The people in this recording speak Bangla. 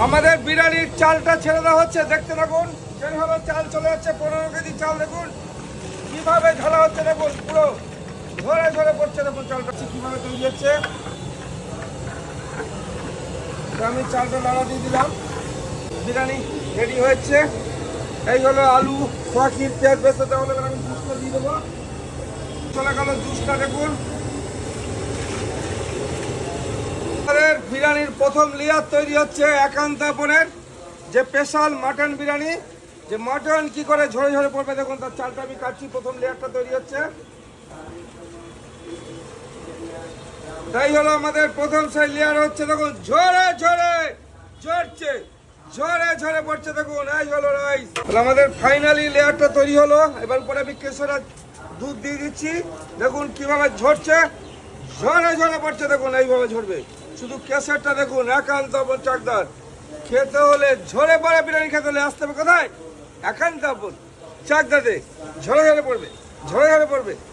আমাদের বিরিয়ানির চালটা ছেড়ে দেওয়া হচ্ছে, দেখতে থাকুন। যেভাবে চাল চলে যাচ্ছে, 15 কেজি চাল দেখুন কিভাবে ঝালা হচ্ছে, দেখুন পুরো ঝরে ঝরে পড়ছে। দেখুন চালটা কিভাবে তৈরি হচ্ছে। আমি চালটা নাড়া দিয়ে দিলাম, বিরিয়ানি রেডি হয়েছে। এই হলো আলু, ফাঁকি, পেঁয়াজ বেসতে তাহলে আমি জুসটা দিয়ে দেবো। চলে গেল জুসটা, দেখুন আমাদের বিরিয়ানির প্রথম লেয়ার তৈরি হচ্ছে একান্ত আপনের যে স্পেশাল মাটন বিরিয়ানি। যে মাটন কি করে ঝরে ঝরে পড়বে দেখুন, তার চালটা আমি কাটছি। প্রথম লেয়ারটা তৈরি হচ্ছে, তাই হলো আমাদের প্রথম সেই লেয়ার হচ্ছে। দেখুন ঝরে ঝরে ঝরছে, ঝরে ঝরে পড়ছে। দেখুন এই হলো রাইস। আমাদের ফাইনালি লেয়ারটা তৈরি হলো। এবার পরে আমি কেশরের দুধ দিয়ে দিচ্ছি। দেখুন কিভাবে ঝরছে, ঝরে ঝরে পড়ছে। দেখুন এইভাবে ঝরবে। শুধু কেশরটা দেখুন একান্ত আপন চাকদার। খেতে হলে ঝরে পড়ে বিরিয়ানি খেতে হলে আসতে হবে কোথায়? একান্ত আপন চাকদাতে। ঝরে ঝরে পড়বে, ঝরে ঝরে পড়বে।